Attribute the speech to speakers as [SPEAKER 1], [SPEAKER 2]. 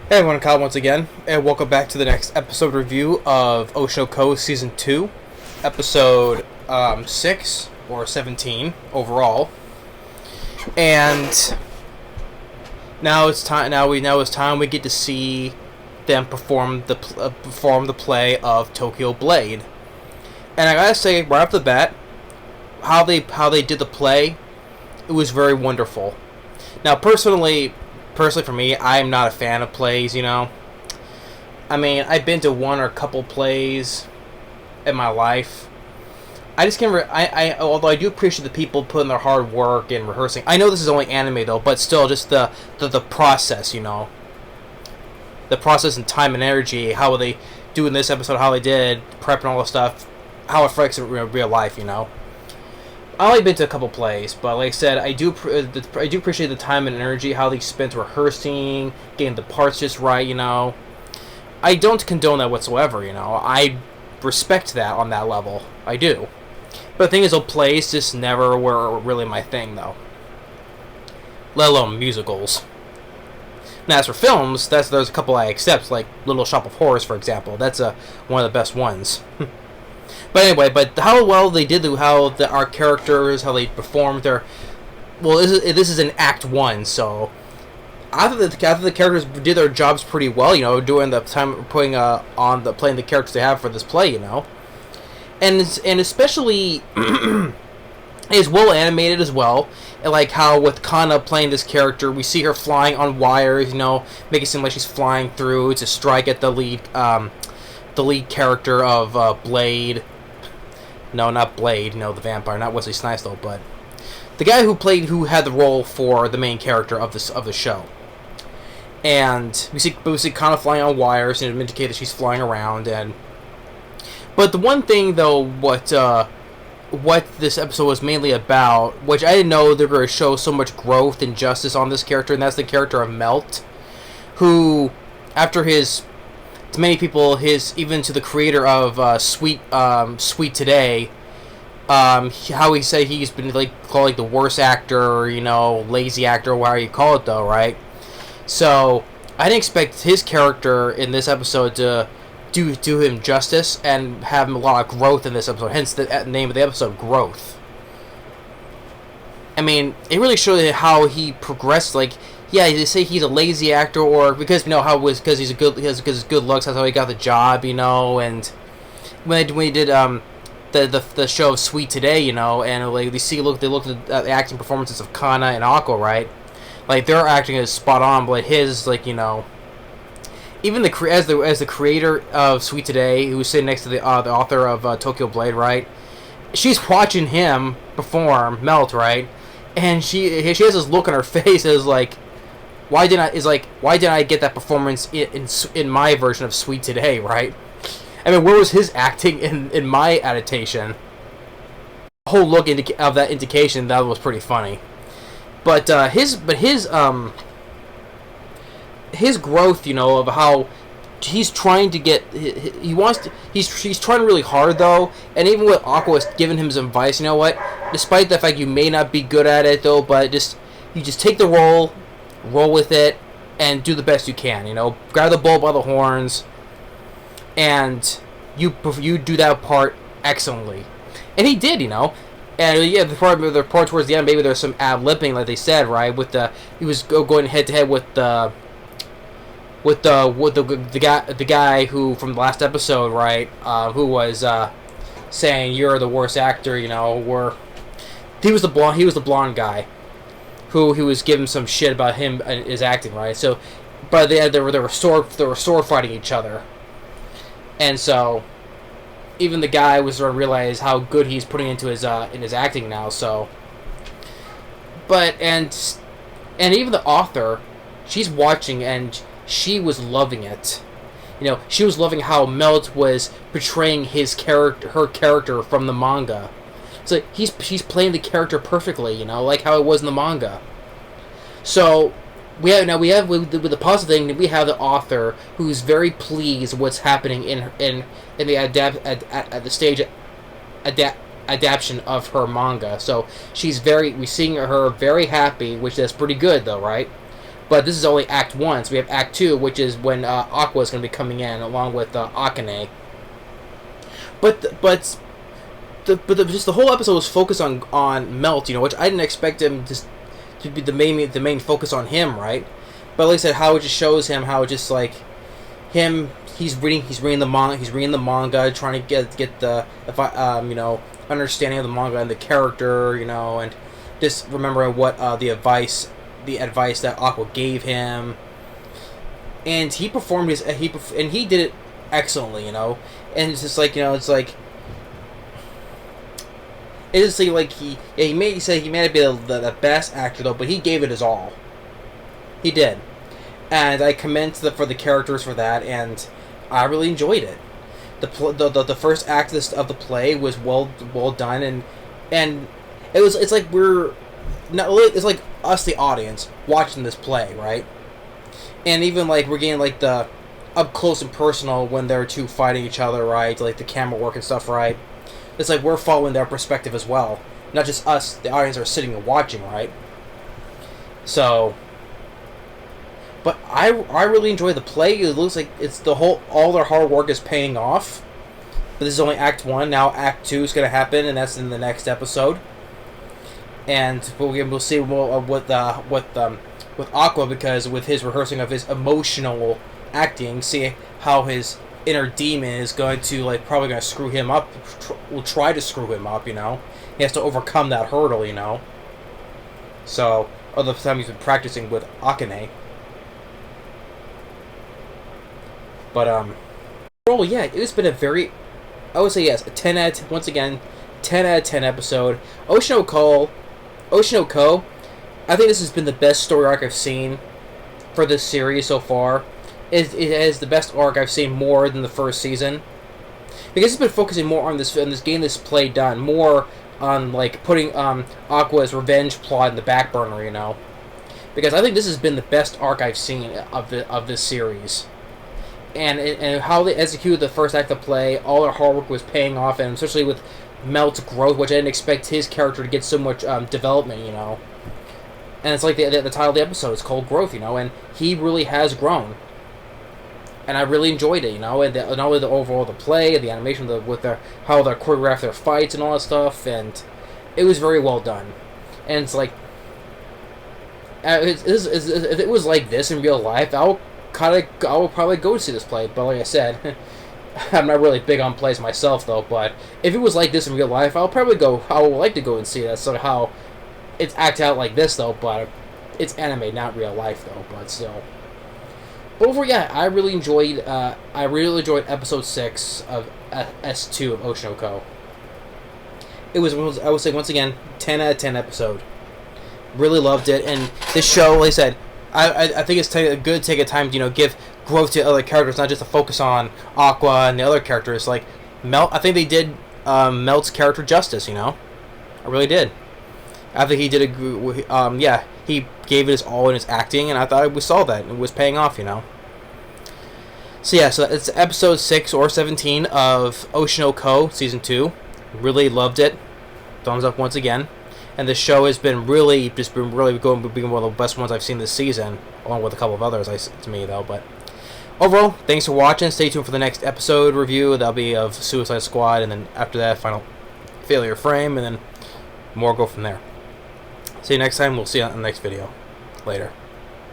[SPEAKER 1] Hey everyone, Kyle once again, and welcome back to the next episode review of Oshi Season 2, Episode 6, or 17 overall. And now it's time. We get to see them perform the play of Tokyo Blade. And I gotta say, right off the bat, how they did the play, it was very wonderful. Now, personally for me, I'm not a fan of plays, I mean, I've been to one or a couple plays in my life. I just can't. Although I do appreciate the people putting their hard work and rehearsing. I know this is only anime though, but still, just the process, the process and time and energy. How they do in this episode, how they did prep and all the stuff, how it affects real life, I've only been to a couple plays, but like I said, I do appreciate the time and energy, how they spent rehearsing, getting the parts just right, I don't condone that whatsoever, I respect that on that level. I do. But the thing is, plays just never were really my thing, though. Let alone musicals. Now, as for films, there's a couple I accept, like Little Shop of Horrors, for example. That's one of the best ones. But anyway, how well they did, our characters, how they performed their... Well, this is an Act 1, so... After the characters did their jobs pretty well, during the time playing the characters they have for this play, and especially is well animated as well, and like how with Kana playing this character, we see her flying on wires, make it seem like she's flying through to strike at the lead character of Blade. No, not Blade. No, the vampire, not Wesley Snipes though, but the guy who had the role for the main character of the show. And we see Kana flying on wires, and it indicates that she's flying around. But the one thing, though, what this episode was mainly about, which I didn't know they were going to show so much growth and justice on this character, and that's the character of Melt, who, after to many people, even to the creator of Sweet Today, how he said he's been called the worst actor, lazy actor, whatever you call it, though, right? So, I didn't expect his character in this episode to do him justice and have a lot of growth in this episode. Hence, the name of the episode, Growth. I mean, it really showed how he progressed. Yeah, they say he's a lazy actor, or because because he has good looks. That's how he got the job, And when he did the show Sweet Today, and they looked at the acting performances of Kana and Aqua, right? Their acting is spot on, but his, even as the creator of Sweet Today, who's sitting next to the author of Tokyo Blade, right? She's watching him perform Melt, right? And she has this look on her face as why didn't I get that performance in my version of Sweet Today, right? I mean, where was his acting in my adaptation? The whole look of that indication, that was pretty funny. But his growth, of how he's trying to get, he's trying really hard though, and even with Aqua giving him some advice, despite the fact you may not be good at it though, but you just take the role with it, and do the best you can, grab the bull by the horns, and you do that part excellently, and he did, And yeah, the part towards the end, maybe there's some ad-libbing, like they said, right? He was going head to head with the guy who from the last episode, right? Who was saying you're the worst actor, he was the blonde guy, who he was giving some shit about him and his acting, right? So, but they were sword fighting each other, and so. Even the guy was starting to realize how good he's putting into his in his acting now. So, and even the author, she's watching and she was loving it. She was loving how Melt was portraying her character from the manga. So she's playing the character perfectly. Like how it was in the manga. So. We have with the positive thing, we have the author who's very pleased with what's happening in the at the stage adaptation of her manga. So we're seeing her very happy, which that's pretty good though, right? But this is only Act 1, so we have Act 2, which is when Aqua is going to be coming in, along with Akane. Just the whole episode was focused on Melt, which I didn't expect him to be the main focus on him, right? But like I said, how it just shows him how just like him, he's reading the manga, trying to get the understanding of the manga and the character, and just remembering what the advice that Aqua gave him, and he performed he did it excellently, and it's just like it's like he may not be the best actor though, but he gave it his all. He did, and I commend for the characters for that, and I really enjoyed it. The first act of the play was well done, and it's like it's like us, the audience, watching this play, right? And even like we're getting like the up close and personal when they're two fighting each other, right? Like the camera work and stuff, right? It's like we're following their perspective as well, not just us, the audience, are sitting and watching, right? So, but I really enjoy the play. It looks like all their hard work is paying off. But this is only Act 1. Now Act 2 is going to happen, and that's in the next episode. And we'll see with Aqua, because with his rehearsing of his emotional acting, see how his inner demon is going to probably going to screw him up. Will try to screw him up. He has to overcome that hurdle. So other time he's been practicing with Akane. But overall, yeah, it's been a very, I would say yes, a 10 out of 10 out of 10 episode. Oshi no Ko, I think this has been the best story arc I've seen for this series so far. It is the best arc I've seen, more than the first season, because it's been focusing more on this getting this play done, more on putting Aqua's revenge plot in the back burner, because I think this has been the best arc I've seen of this series. And how they executed the first act of play, all their hard work was paying off, and especially with Melt's growth, which I didn't expect his character to get so much development, And it's like the title of the episode is called Growth, and he really has grown. And I really enjoyed it, and not only the overall the play, the animation, how they choreographed their fights and all that stuff, and it was very well done. And it's like, if it was like this in real life, I will probably go to see this play. But like I said, I'm not really big on plays myself though. But if it was like this in real life, I would like to go and see it. That's sort of how it's acted out like this though. But it's anime, not real life though. But still. But overall, yeah, I really enjoyed episode 6 of S2 of Oshi no Ko. It was, I would say, once again, 10 out of 10 episode. Really loved it, and this show, like I said, I think it's good to take a time to give growth to other characters, not just to focus on Aqua and the other characters. Like Melt, I think they did Melt's character justice. I really did. I think he did he gave it his all in his acting, and I thought we saw that it was paying off. So yeah, so it's episode 6 or 17 of Oshi no Ko season 2. Really loved it. Thumbs up once again. And the show has been really being one of the best ones I've seen this season, along with a couple of others to me though. But overall, thanks for watching. Stay tuned for the next episode review. That'll be of Suicide Squad, and then after that, Final Failure Frame, and then more go from there. See you next time. We'll see you on the next video. Later.